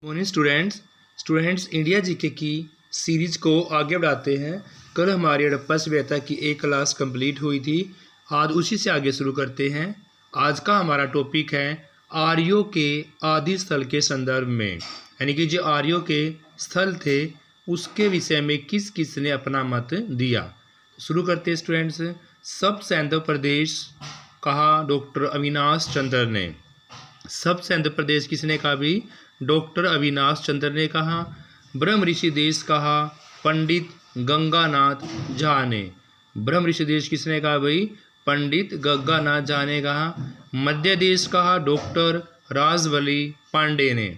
Morning students India GK की series को आगे बढ़ाते हैं। कल हमारी हड़प्पा सभ्यता की एक क्लास कंप्लीट हुई थी। आज उसी से आगे शुरू करते हैं। आज का हमारा टॉपिक है आर्यों के आदि स्थल के संदर्भ में, यानी कि जो आर्यों के स्थल थे उसके विषय में किस किस ने अपना मत दिया। शुरू करते हैं स्टूडेंट्स। सब सैंधव प्रदेश कहा डॉक्टर अविनाश चंद्र ने। सब सैंधव प्रदेश किसने कहा भी? डॉक्टर अविनाश चंद्र ने कहा। ब्रह्म ऋषि देश कहा पंडित गंगानाथ झा ने। ब्रह्म ऋषि देश किसने कहा भाई? पंडित गंगानाथ झा ने कहा। मध्य देश कहा डॉक्टर राजवली पांडे ने।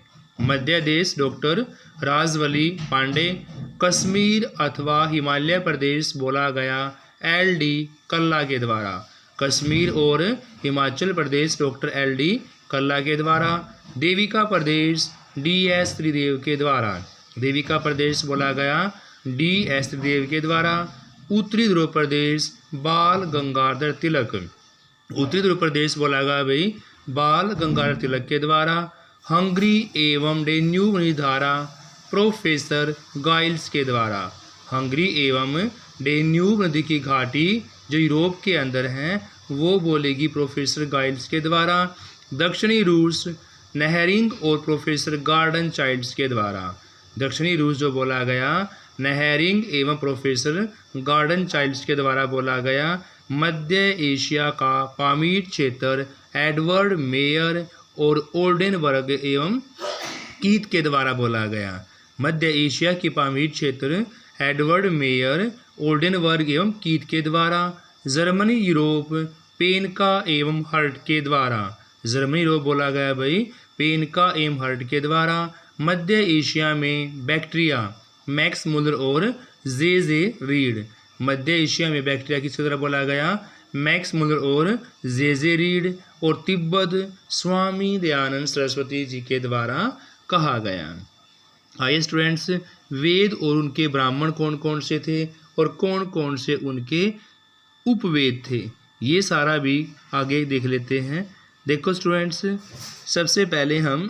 मध्य देश डॉक्टर राजवली पांडे। कश्मीर अथवा हिमालय प्रदेश बोला गया एल.डी. कल्ला के द्वारा। कश्मीर और हिमाचल प्रदेश डॉक्टर एल.डी. कल्ला के द्वारा। देविका प्रदेश डी.एस. त्रिदेव के द्वारा। देविका प्रदेश बोला गया डी.एस. त्रिदेव के द्वारा। उत्तरी ध्रुव प्रदेश बाल गंगाधर तिलक। उत्तरी ध्रुव प्रदेश बोला गया भाई बाल गंगाधर तिलक के द्वारा। हंगरी एवं डेन्यूब नदी धारा प्रोफेसर गाइल्स के द्वारा। हंगरी एवं डेन्यूब नदी की घाटी जो यूरोप के अंदर है वो बोलेगी प्रोफेसर गाइल्स के द्वारा। दक्षिणी रूस नहरिंग और प्रोफेसर गार्डन चाइल्ड्स के द्वारा। दक्षिणी रूस जो बोला गया नहरिंग एवं प्रोफेसर गार्डन चाइल्ड्स के द्वारा बोला गया। मध्य एशिया का पामीर क्षेत्र एडवर्ड मेयर और ओल्डेनबर्ग एवं कीथ के द्वारा बोला गया। मध्य एशिया की पामीर क्षेत्र एडवर्ड मेयर ओल्डेनबर्ग एवं कीथ के द्वारा। जर्मनी यूरोप पेनका एवं हर्ट के द्वारा। जर्मनी यूरोप बोला गया भाई पेनका एवं हर्ट के द्वारा। मध्य एशिया में बैक्टीरिया मैक्स मुलर और जे रीड। मध्य एशिया में बैक्टीरिया किसके द्वारा बोला गया? मैक्स मुलर और जे रीड। और तिब्बत स्वामी दयानंद सरस्वती जी के द्वारा कहा गया। आइए स्टूडेंट्स, वेद और उनके ब्राह्मण कौन कौन से थे और कौन कौन से उनके उपवेद थे, ये सारा भी आगे देख लेते हैं। देखो स्टूडेंट्स, सबसे पहले हम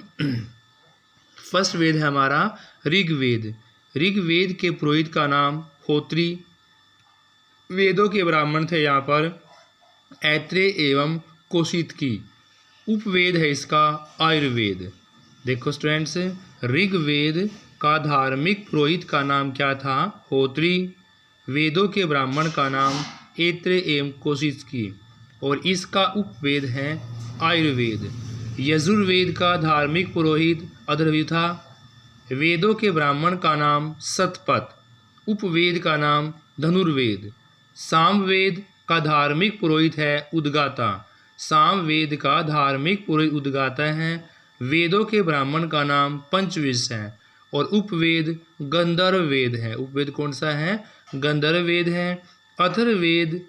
फर्स्ट वेद है हमारा ऋग्वेद। ऋग्वेद के पुरोहित का नाम होत्री। वेदों के ब्राह्मण थे यहाँ पर ऐत्रेय एवं कौशितकी। उपवेद है इसका आयुर्वेद। देखो स्टूडेंट्स, ऋग्वेद का धार्मिक पुरोहित का नाम क्या था? होत्री। वेदों के ब्राह्मण का नाम ऐत्रेय एवं कौशितकी और इसका उपवेद है आयुर्वेद। यजुर्वेद का धार्मिक पुरोहित अथर्वणा था। वेदों के ब्राह्मण का नाम सतपथ। उपवेद का नाम धनुर्वेद। सामवेद का धार्मिक पुरोहित है उद्गाता। सामवेद का धार्मिक पुरोहित उद्गाता है। वेदों के ब्राह्मण का नाम पंचविश है और उपवेद गंधर्व वेद है। उपवेद कौन सा है? गंधर्व वेद है। अथर्ववेद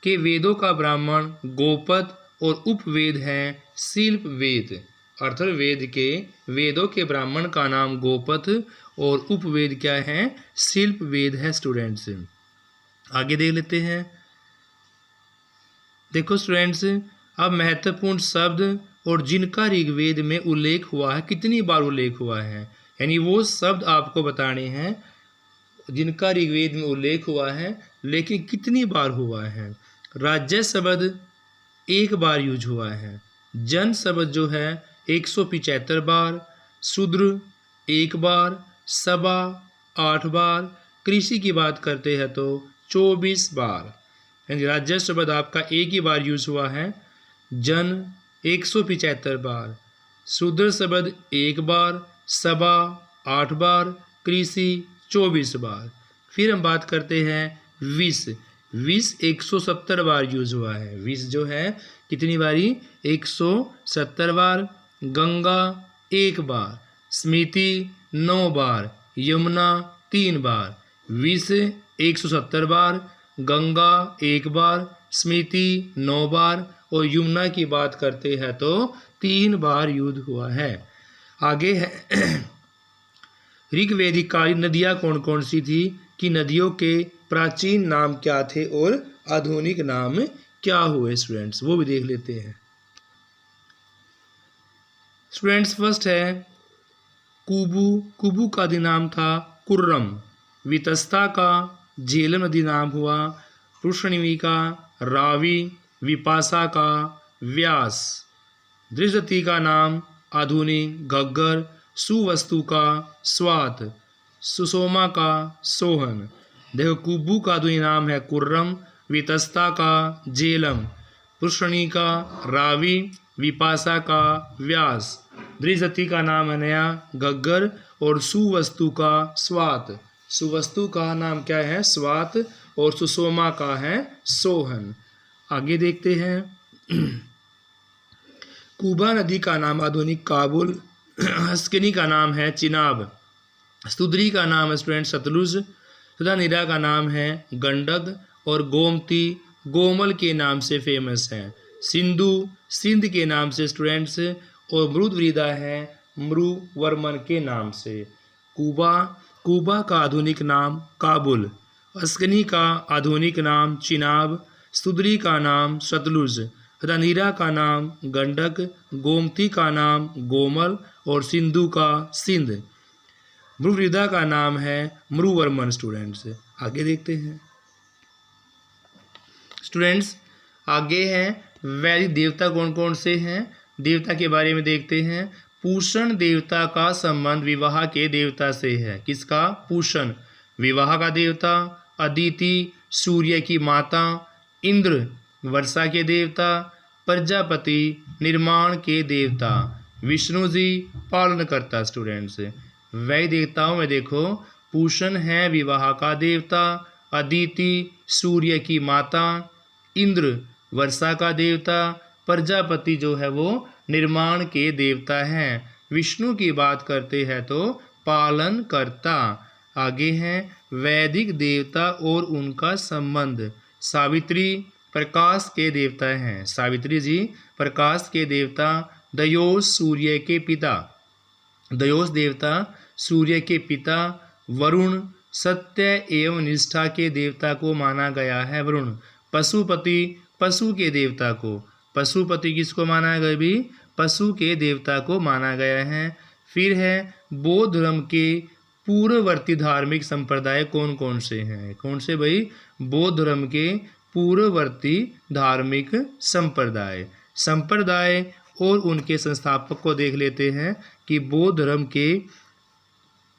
के वेदों का ब्राह्मण गोपद और उपवेद है शिल्प वेद। अथर्ववेद के वेदों के ब्राह्मण का नाम गोपथ और उपवेद क्या है? शिल्प वेद है। स्टूडेंट्स आगे देख लेते हैं। देखो स्टूडेंट्स, अब महत्वपूर्ण शब्द और जिनका ऋग्वेद में उल्लेख हुआ है, कितनी बार उल्लेख हुआ है, यानी वो शब्द आपको बताने हैं जिनका ऋग्वेद में उल्लेख हुआ है लेकिन कितनी बार हुआ है। राज्य शब्द एक बार यूज हुआ है। जन शब्द जो है 175 बार। शूद्र 1 बार। सभा 8 बार। कृषि की बात करते हैं तो 24 बार। यानी राज्य शब्द आपका एक ही बार यूज हुआ है। जन 175 बार। शूद्र शब्द 1 बार। सभा 8 बार। कृषि 24 बार। फिर हम बात करते हैं विष। विष 170 बार यूज हुआ है। विष जो है कितनी बारी? 170 बार। गंगा 1 बार। स्मृति 9 बार। यमुना 3 बार। विष 170 बार। गंगा 1 बार। स्मृति 9 बार और यमुना की बात करते हैं तो 3 बार यूज हुआ है। आगे है ऋग्वेदिक कालीन नदियाँ कौन कौन सी थी, कि नदियों के प्राचीन नाम क्या थे और आधुनिक नाम क्या हुए स्टूडेंट्स, वो भी देख लेते हैं। स्टूडेंट्स फर्स्ट है कुबू, कुबू का आदि नाम था कुर्रम। वितस्ता का झेलम नदी नाम हुआ पुष्णिमी का रावी। विपाशा का व्यास। दृजति का नाम आधुनिक घग्गर। सुवस्तु का स्वात। सुषोमा का सोहन। देखो कुब्बू का आधुनिक नाम है कुर्रम। वितस्ता का झेलम। पुष्णी का रावी। विपाशा का व्यास। दृजति का नाम है नया घग्गर। और सुवस्तु का स्वात। सुवस्तु का नाम क्या है स्वात। और सुषोमा का है सोहन। आगे देखते हैं। कुबा नदी का नाम आधुनिक काबुल। हस्किनी का नाम है चिनाब। स्तुद्री का नाम है स्टूडेंट सतलुज। सुधानीरा का नाम है गंडक। और गोमती गोमल के नाम से फेमस है। सिंधु सिंध के नाम से स्टूडेंट्स। और मृदवृदा है मृवर्मन के नाम से। कुबा कुबा का आधुनिक नाम काबुल। अस्कनी का आधुनिक नाम चिनाब। स्तुद्री का नाम सतलुज। रनीरा का नाम गंडक। गोमती का नाम गोमल। और सिंधु का सिंध। मृवृदा का नाम है मृवर्मन। स्टूडेंट्स आगे देखते हैं। स्टूडेंट्स आगे हैं वैदिक देवता कौन कौन से हैं। देवता के बारे में देखते हैं। पूषण देवता का संबंध विवाह के देवता से है। किसका पूषण विवाह का देवता। अदिति सूर्य की माता। इंद्र वर्षा के देवता। प्रजापति निर्माण के देवता। विष्णु जी पालनकर्ता। स्टूडेंट्स वैदिक देवताओं में देखो पूषण है विवाह का देवता। अदिति सूर्य की माता। इंद्र वर्षा का देवता। प्रजापति जो है वो निर्माण के देवता हैं। विष्णु की बात करते हैं तो पालन करता। आगे हैं वैदिक देवता और उनका संबंध। सावित्री प्रकाश के देवता हैं। सावित्री जी प्रकाश के देवता। दयोस सूर्य के पिता। दयोस देवता सूर्य के पिता। वरुण सत्य एवं निष्ठा के देवता को माना गया है। वरुण पशुपति पशु के देवता को। पशुपति किसको माना गया भी पशु के देवता को माना गया है। फिर है बौद्ध धर्म के पूर्ववर्ती धार्मिक संप्रदाय कौन कौन से हैं। कौन से भाई बौद्ध धर्म के पूर्ववर्ती धार्मिक संप्रदाय और उनके संस्थापक को देख लेते हैं कि बौद्ध धर्म के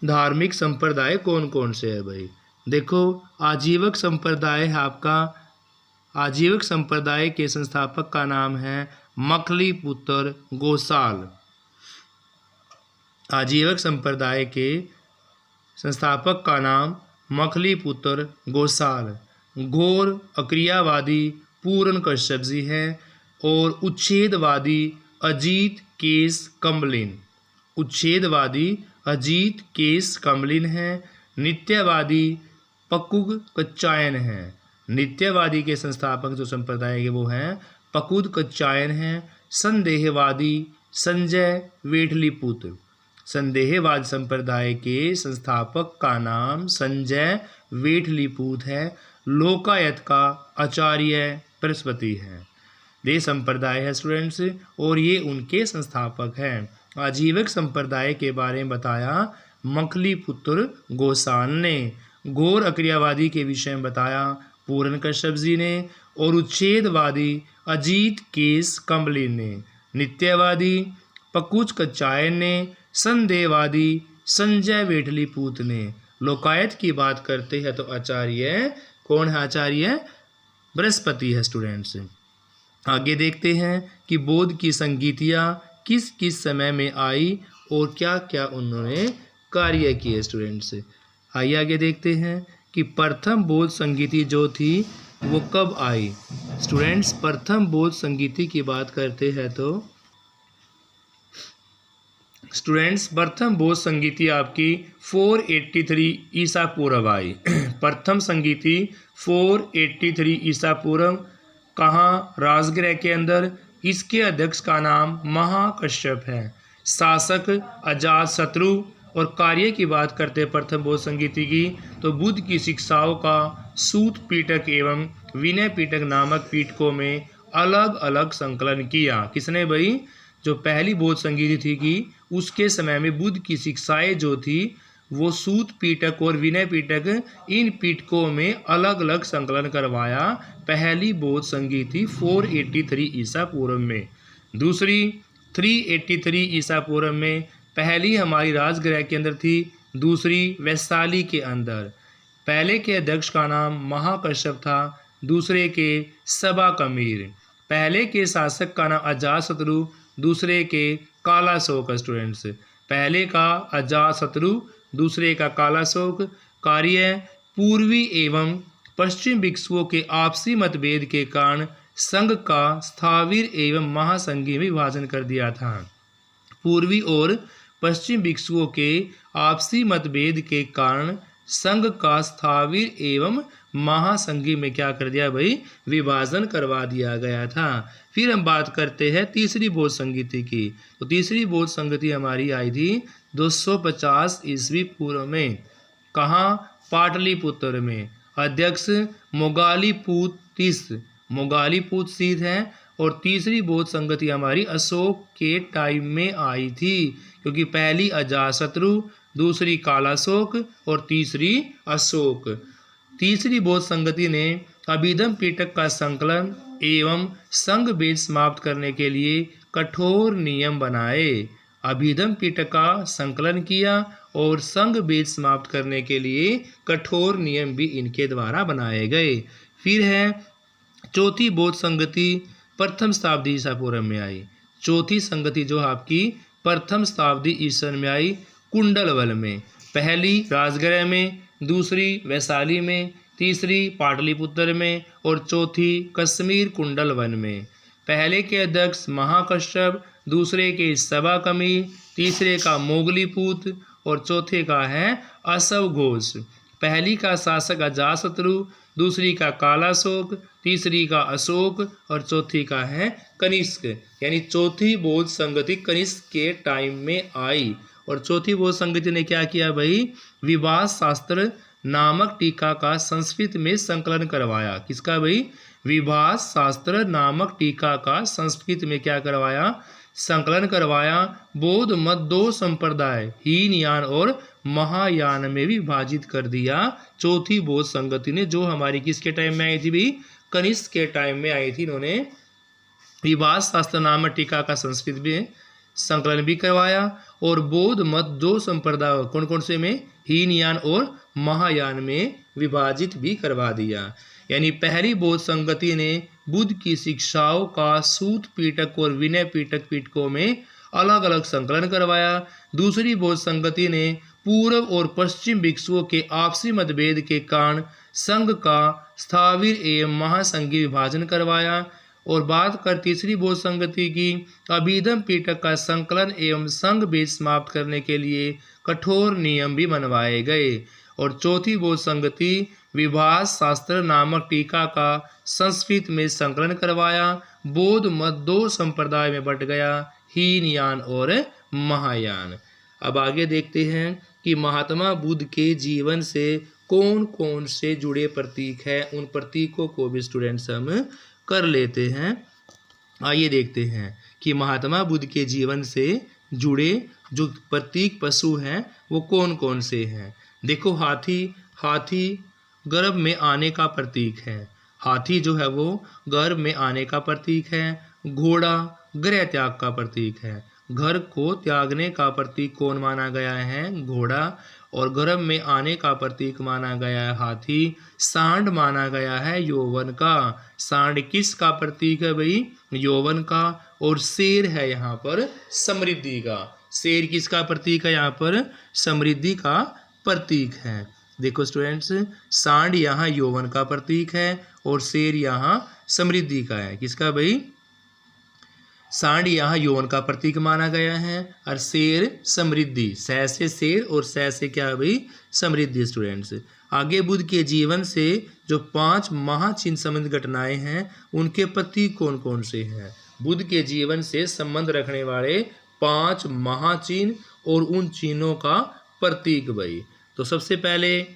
धार्मिक संप्रदाय कौन कौन से है भाई। देखो आजीवक संप्रदाय है आपका। आजीवक संप्रदाय के संस्थापक का नाम है मखलीपुत्र गोसाल। आजीवक संप्रदाय के संस्थापक का नाम मखलीपुत्र गोसाल। घोर अक्रियावादी पूर्ण कश्यप जी हैं। और उच्छेदवादी अजीत केस कमलिन। उच्छेदवादी अजीत केस कमलिन हैं। नित्यवादी पकुग कच्चायन हैं। नित्यवादी के संस्थापक जो संप्रदाय के वो हैं पकुद कच्चायन हैं। संदेहवादी संजय वेठलीपुत्र। संदेहवाद संप्रदाय के संस्थापक का नाम संजय वेठलीपुत्र है। लोकायत का आचार्य बृहस्पति है। ये संप्रदाय है स्टूडेंट्स और ये उनके संस्थापक हैं। आजीवक संप्रदाय के बारे में बताया मखलीपुत्र गोसाल ने। घोर अक्रियावादी के विषय में बताया पूर्ण कश्यप जी ने। और उच्छेदवादी अजीत केस कमलिन ने। नित्यवादी पकुच कच्चायन ने। संदेहवादी संजय वेठलीपुत्र ने। लोकायत की बात करते हैं तो आचार्य कौन है। आचार्य बृहस्पति है। स्टूडेंट्स आगे देखते हैं कि बौद्ध की संगीतियाँ किस किस समय में आई और क्या क्या उन्होंने कार्य किए। स्टूडेंट्स आइए आगे देखते हैं कि प्रथम बौद्ध संगीति जो थी वो कब आई। स्टूडेंट्स प्रथम बौद्ध संगीति की बात करते हैं तो स्टूडेंट्स प्रथम बौद्ध संगीति आपकी 483 ईसा पूर्व आई। प्रथम संगीति 483 ईसा पूर्व कहाँ राजगृह के अंदर। इसके अध्यक्ष का नाम महाकश्यप है। शासक अजातशत्रु। और कार्य की बात करते प्रथम बौद्ध संगीति की तो बुद्ध की शिक्षाओं का सूत पीटक एवं विनय पीटक नामक पीठकों में अलग अलग संकलन किया। किसने भाई जो पहली बौद्ध संगीति थी कि उसके समय में बुद्ध की शिक्षाएं जो थी वो सूत पीटक और विनय पीटक, इन पीटकों में अलग अलग संकलन करवाया। पहली बौद्ध संधि थी 483 ईसा पूर्व में, दूसरी 383 ईसा पूर्व में, पहली हमारी राजगृह के अंदर थी, दूसरी वैशाली के अंदर। पहले के अध्यक्ष का नाम महाकश्यप था, दूसरे के सबा कमीर। पहले के शासक का नाम अजातशत्रु, दूसरे के कालाशोक। स्टूडेंट्स, पहले का अजातशत्रु, दूसरे का कालाशोक। कार्य: पूर्वी एवं पश्चिम भिक्षुओं के आपसी मतभेद के कारण संघ का स्थावीर एवं महासंघी में विभाजन कर दिया था। पूर्वी और पश्चिम भिक्षुओं के आपसी मतभेद के कारण संघ का स्थावीर एवं महासंघी में क्या कर दिया भाई, विभाजन करवा दिया गया था। फिर हम बात करते हैं तीसरी बौद्ध संगति की। तो तीसरी बौद्ध संगति हमारी आई थी 250 ईस्वी पूर्व में। कहाँ? पाटलिपुत्र में। अध्यक्ष मोगालीपुत सिद्ध है। और तीसरी बौद्ध संगति हमारी अशोक के टाइम में आई थी, क्योंकि पहली अजातशत्रु, दूसरी कालाशोक और तीसरी अशोक। तीसरी बौद्ध संगति ने अभिधम पिटक का संकलन एवं संघ भेद समाप्त करने के लिए कठोर नियम बनाए। अभिधम पिटक का संकलन किया और संघ भेद समाप्त करने के लिए कठोर नियम भी इनके द्वारा बनाए गए। फिर है चौथी बौद्ध संगति, प्रथम शताब्दी ईसा पूर्व में आई। चौथी संगति जो आपकी प्रथम शताब्दी ईसा में आई, कुंडलवल में। पहली राजगृह में, दूसरी वैशाली में, तीसरी पाटलिपुत्र में और चौथी कश्मीर कुंडलवन में। पहले के अध्यक्ष महाकश्यप, दूसरे के सबा कमीर, तीसरे का मोगलीपुत और चौथे का है अशव घोष। पहली का शासक अजातशत्रु, दूसरी का कालाशोक, तीसरी का अशोक और चौथी का है कनिष्क। यानी चौथी बौद्ध संगति कनिष्क के टाइम में आई। और चौथी बौद्ध संगति ने क्या किया भाई, विवाद शास्त्र नामक टीका का संस्कृत में संकलन करवाया। किसका भाई? विवाद शास्त्र नामक टीका का संस्कृत में क्या करवाया, संकलन करवाया। बौद्ध मत दो संप्रदाय हीनयान और महायान में विभाजित कर दिया चौथी बौद्ध संगति ने, जो हमारी किसके टाइम में आई थी भाई, कनिष्क के टाइम में आई थी। इन्होंने विवाद शास्त्र नामक टीका का संस्कृत में संकलन भी करवाया और बौद्ध मत दो संप्रदाय कौन कौन से में, हीनयान और महायान में विभाजित भी करवा दिया। यानी पहली बौद्ध संगति ने बुद्ध की शिक्षाओं का सूत पीटक और विनय पीटक पीटकों में अलग अलग संकलन करवाया। दूसरी बौद्ध संगति ने पूर्व और पश्चिम भिक्षुओं के आपसी मतभेद के कारण संघ का स्थावीर एवं महासंघी विभाजन करवाया। और बात कर तीसरी बौद्ध संगति की, अभिधम पीटक का संकलन एवं संघ भेद समाप्त करने के लिए कठोर नियम भी बनवाए गए। और चौथी बौद्ध संगति विभाद शास्त्र नामक टीका का संस्कृत में संकलन करवाया। बौद्ध मत दो संप्रदाय में बंट गया, हीनयान और महायान। अब आगे देखते हैं कि महात्मा बुद्ध के जीवन से कौन कौन से जुड़े प्रतीक हैं, उन प्रतीकों को भी स्टूडेंट्स हम कर लेते हैं। आइए देखते हैं कि महात्मा बुद्ध के जीवन से जुड़े जो प्रतीक पशु हैं वो कौन कौन से हैं। देखो, हाथी गर्भ में आने का प्रतीक है। हाथी जो है वो गर्भ में आने का प्रतीक है। घोड़ा गृह त्याग का प्रतीक है। घर को त्यागने का प्रतीक कौन माना गया है? घोड़ा। और गर्भ में आने का प्रतीक माना गया है हाथी। सांड माना गया है यौवन का। सांड किस का प्रतीक है भाई? यौवन का। और शेर है यहाँ पर समृद्धि का। शेर किसका प्रतीक है? यहाँ पर समृद्धि का प्रतीक है। देखो स्टूडेंट्स, सांड यहाँ यौवन का प्रतीक है और शेर यहाँ समृद्धि का है। किसका भाई? सांड यहाँ यौवन का प्रतीक माना गया है और शेर समृद्धि। सै से शेर और सै से क्या है भाई? समृद्धि। स्टूडेंट्स, आगे बुद्ध के जीवन से जो 5 महाचिन्ह संबंधित घटनाएं हैं उनके प्रतीक कौन कौन से हैं? बुद्ध के जीवन से संबंध रखने वाले 5 महाचिन्ह और उन चिन्हों का प्रतीक भाई। तो सबसे पहले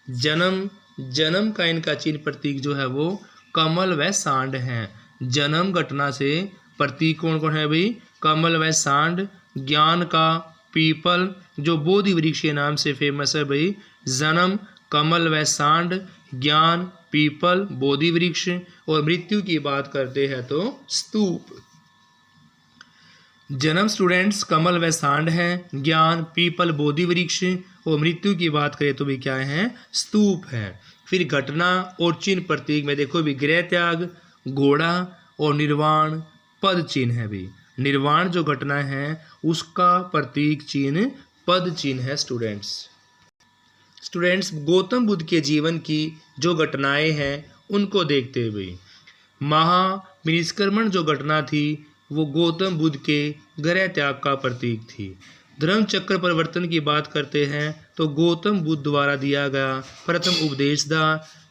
जन्म का इनका चिन्ह प्रतीक जो है वो कमल व सांड है। जन्म घटना से प्रतीक कौन कौन है भाई? कमल व सांड। ज्ञान का पीपल जो बोधि वृक्ष के नाम से फेमस है भाई, जन्म कमल व सांड, ज्ञान पीपल बोधि वृक्ष, और मृत्यु की बात करते हैं तो स्तूप। जन्म स्टूडेंट्स कमल व सांड है, ज्ञान पीपल बोधि वृक्ष, और मृत्यु की बात करें तो भी क्या है, स्तूप है। फिर घटना और चिन्ह प्रतीक में देखो भी, गृह त्याग घोड़ा और निर्वाण पद चिन्ह है भी। निर्वाण जो घटना है उसका प्रतीक चिन्ह पद चिन्ह है स्टूडेंट्स गौतम बुद्ध के जीवन की जो घटनाएं हैं उनको देखते हुए, महाविनिष्क्रमण जो घटना थी वो गौतम बुद्ध के गृह त्याग का प्रतीक थी। धर्म चक्र परिवर्तन की बात करते हैं तो गौतम बुद्ध द्वारा दिया गया प्रथम उपदेश था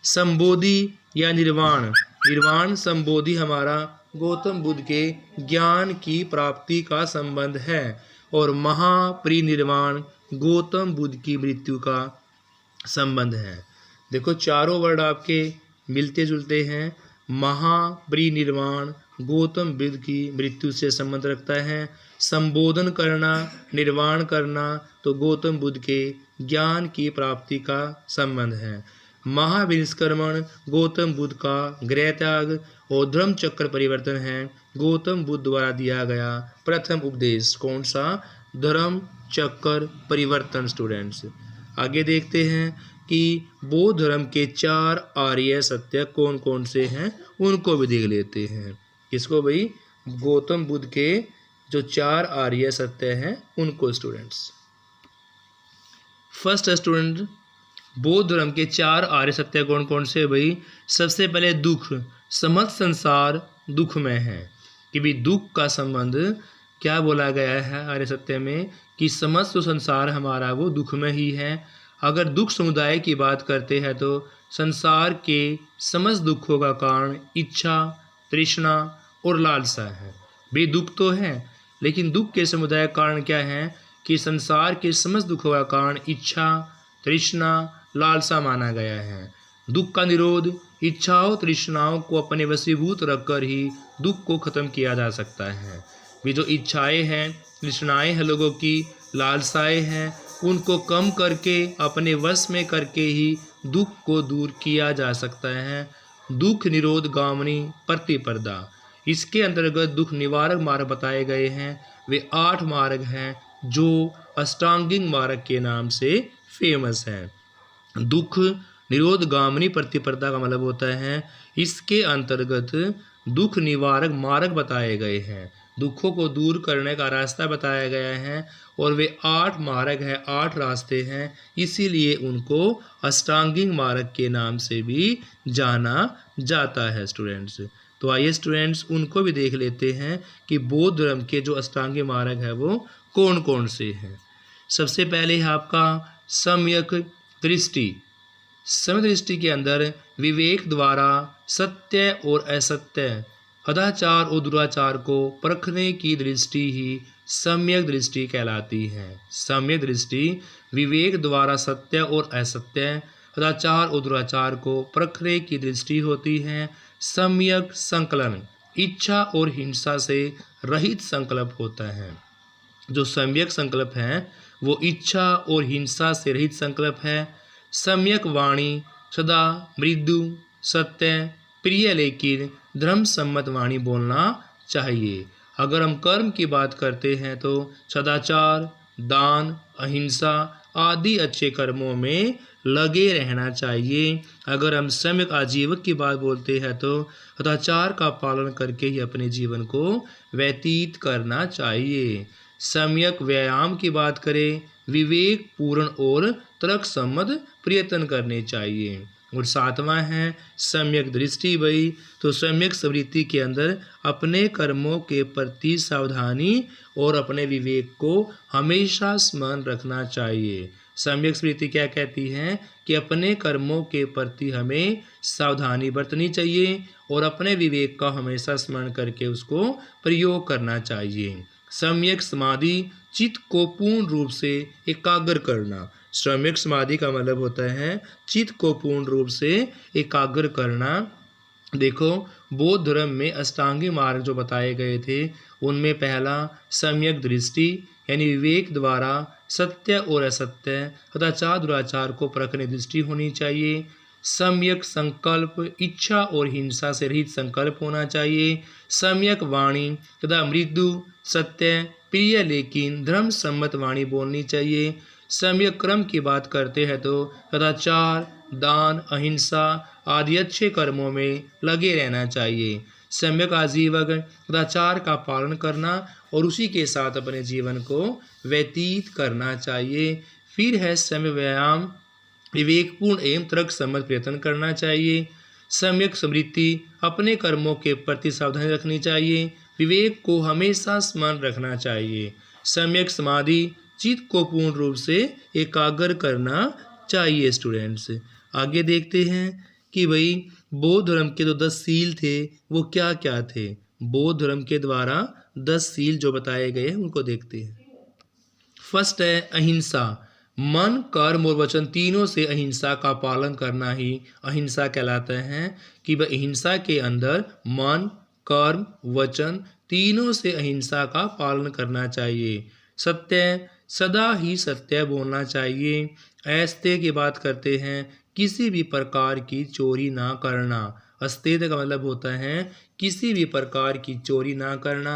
संबोधि या निर्वाण। निर्वाण संबोधि हमारा गौतम बुद्ध के ज्ञान की प्राप्ति का संबंध है, और महापरिनिर्वाण गौतम बुद्ध की मृत्यु का संबंध है। देखो चारों वर्ड आपके मिलते जुलते हैं। महापरिनिर्वाण गौतम बुद्ध की मृत्यु से संबंध रखता है। संबोधन करना, निर्वाण करना तो गौतम बुद्ध के ज्ञान की प्राप्ति का संबंध है। महाविनिष्क्रमण गौतम बुद्ध का गृह त्याग, और धर्म चक्र परिवर्तन है गौतम बुद्ध द्वारा दिया गया प्रथम उपदेश। कौन सा? धर्म चक्र परिवर्तन। स्टूडेंट्स आगे देखते हैं कि बौद्ध धर्म के 4 आर्य सत्य कौन कौन से हैं उनको भी देख लेते हैं। किसको भाई? गौतम बुद्ध के जो 4 आर्य सत्य हैं उनको स्टूडेंट्स। फर्स्ट स्टूडेंट बौद्ध धर्म के 4 आर्य सत्य कौन कौन से भाई? सबसे पहले दुख, समस्त संसार दुख में है कि भी दुख का संबंध क्या बोला गया है आर्य सत्य में कि समस्त संसार हमारा वो दुख में ही है। अगर दुख समुदाय की बात करते हैं तो संसार के समस्त दुखों का कारण इच्छा, तृष्णा और लालसा है। भी दुख तो है लेकिन दुख के समुदाय कारण क्या है कि संसार के समस्त दुखों का कारण इच्छा, तृष्णा, लालसा माना गया है। दुख का निरोध इच्छाओं तृष्णाओं को अपने वशीभूत रखकर ही दुख को खत्म किया जा सकता है। भी जो इच्छाएं हैं, तृष्णाएं हैं, लोगों की लालसाएं हैं, उनको कम करके अपने वश में करके ही दुख को दूर किया जा सकता है। दुख निरोध गामनी प्रतिपदा, इसके अंतर्गत दुख निवारक मार्ग बताए गए हैं। वे 8 मार्ग हैं जो अष्टांगिक मार्ग के नाम से फेमस हैं। दुख निरोध गामनी प्रतिपदा का मतलब होता है इसके अंतर्गत दुख निवारक मार्ग बताए गए हैं, दुखों को दूर करने का रास्ता बताया गया है, और वे 8 मार्ग हैं, 8 रास्ते हैं, इसीलिए उनको अष्टांगिक मार्ग के नाम से भी जाना जाता है स्टूडेंट्स। तो आइए स्टूडेंट्स उनको भी देख लेते हैं कि बौद्ध धर्म के जो अष्टांगिक मार्ग है वो कौन कौन से हैं। सबसे पहले है आपका सम्यक दृष्टि। सम्यक दृष्टि के अंदर विवेक द्वारा सत्य और असत्य, सदाचार और दुराचार को परखने की दृष्टि ही सम्यक दृष्टि कहलाती है। सम्यक दृष्टि विवेक द्वारा सत्य और असत्य, सदाचार और दुराचार को परखने की दृष्टि होती है। सम्यक संकलन इच्छा और हिंसा से रहित संकल्प होता है। जो सम्यक संकल्प है वो इच्छा और हिंसा से रहित संकल्प है। सम्यक वाणी सदा मृदु, सत्य, प्रिय लेकिन धर्म सम्मत वाणी बोलना चाहिए। अगर हम कर्म की बात करते हैं तो सदाचार, दान, अहिंसा आदि अच्छे कर्मों में लगे रहना चाहिए। अगर हम सम्यक आजीवक की बात बोलते हैं तो सदाचार का पालन करके ही अपने जीवन को व्यतीत करना चाहिए। सम्यक व्यायाम की बात करें, विवेक पूर्ण और तर्क सम्मत प्रयत्न करने चाहिए। और 7वां है सम्यक दृष्टि भाई। तो सम्यक स्मृति के अंदर अपने कर्मों के प्रति सावधानी और अपने विवेक को हमेशा स्मरण रखना चाहिए। सम्यक स्मृति क्या कहती है कि अपने कर्मों के प्रति हमें सावधानी बरतनी चाहिए और अपने विवेक का हमेशा स्मरण करके उसको प्रयोग करना चाहिए। सम्यक समाधि चित्त को पूर्ण रूप से एकाग्र करना। सम्यक समाधि का मतलब होता है चित्त को पूर्ण रूप से एकाग्र करना। देखो, बौद्ध धर्म में अष्टांगी मार्ग जो बताए गए थे, उनमें पहला सम्यक दृष्टि यानी विवेक द्वारा सत्य और असत्य तथा चार दुराचार को परखने दृष्टि होनी चाहिए। सम्यक संकल्प, इच्छा और हिंसा से रहित संकल्प होना चाहिए। सम्यक वाणी तथा मृदु, सत्य, प्रिय लेकिन धर्म सम्मत वाणी बोलनी चाहिए। सम्यक क्रम की बात करते हैं तो सदाचार, दान, अहिंसा आदि अच्छे कर्मों में लगे रहना चाहिए। सम्यक आजीवन सदाचार का पालन करना और उसी के साथ अपने जीवन को व्यतीत करना चाहिए। फिर है सम्यक व्यायाम, विवेकपूर्ण एवं तर्क सम्मत प्रयत्न करना चाहिए। सम्यक स्मृति, अपने कर्मों के प्रति सावधानी रखनी चाहिए। विवेक को हमेशा स्मरण रखना चाहिए। सम्यक समाधि, चित्त को पूर्ण रूप से एकाग्र करना चाहिए। स्टूडेंट्स, आगे देखते हैं कि भाई बौद्ध धर्म के जो 10 सील थे वो क्या क्या थे। बौद्ध धर्म के द्वारा 10 सील जो बताए गए हैं उनको देखते हैं। फर्स्ट है अहिंसा। मन, कर्म और वचन तीनों से अहिंसा का पालन करना ही अहिंसा कहलाता है। कि वह अहिंसा के अंदर मन, कर्म, वचन तीनों से अहिंसा का पालन करना चाहिए। सत्य, सदा ही सत्य बोलना चाहिए। अस्तेय की बात करते हैं, किसी भी प्रकार की चोरी ना करना। अस्तेय का मतलब होता है किसी भी प्रकार की चोरी ना करना।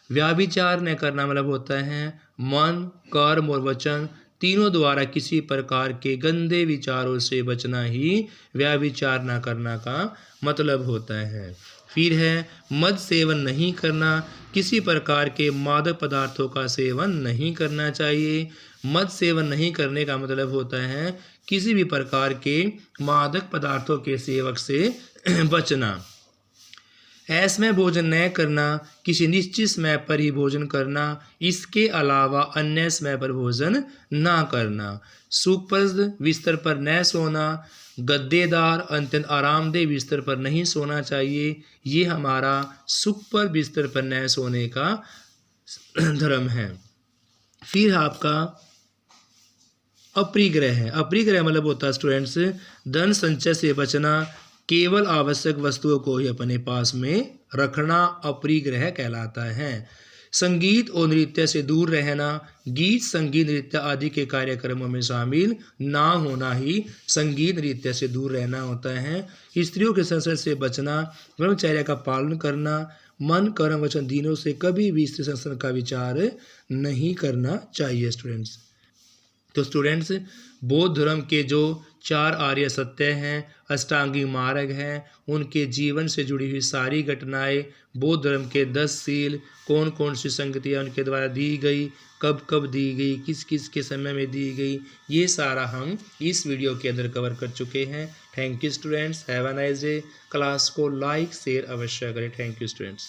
व्याभिचार न करना मतलब होता है मन, कर्म और वचन तीनों द्वारा किसी प्रकार के गंदे विचारों से बचना ही व्याभिचार न करना का मतलब होता है। फिर है मद सेवन नहीं करना, किसी प्रकार के मादक पदार्थों का सेवन नहीं करना चाहिए। मद सेवन नहीं करने का मतलब होता है किसी भी प्रकार के मादक पदार्थों के सेवक से बचना। ऐस में भोजन न करना, किसी निश्चित समय पर ही भोजन करना, इसके अलावा अन्य समय पर भोजन ना करना। सुखप्रद बिस्तर पर न सोना, गद्देदार अत्यंत आरामदेह बिस्तर पर नहीं सोना चाहिए। ये हमारा सुखप्रद बिस्तर पर न सोने का धर्म है। फिर आपका अपरिग्रह है। अपरिग्रह मतलब होता है स्टूडेंट्स धन संचय से बचना, केवल आवश्यक वस्तुओं को ही अपने पास में रखना अपरिग्रह कहलाता है। संगीत और नृत्य से दूर रहना, गीत, संगीत, नृत्य आदि के कार्यक्रमों में शामिल ना होना ही संगीत नृत्य से दूर रहना होता है। स्त्रियों के संसर्ग से बचना, ब्रह्मचर्य का पालन करना, मन, कर्म, वचन तीनों से कभी भी स्त्री संसर्ग का विचार नहीं करना चाहिए। स्टूडेंट्स बौद्ध धर्म के जो 4 आर्य सत्य हैं, अष्टांगी मार्ग हैं, उनके जीवन से जुड़ी हुई सारी घटनाएं, बौद्ध धर्म के 10 सील, कौन कौन सी संगतियाँ उनके द्वारा दी गई, कब कब दी गई, किस किस के समय में दी गई, ये सारा हम इस वीडियो के अंदर कवर कर चुके हैं। Thank you students, have a nice day. Class को लाइक शेयर अवश्य करें। Thank you students.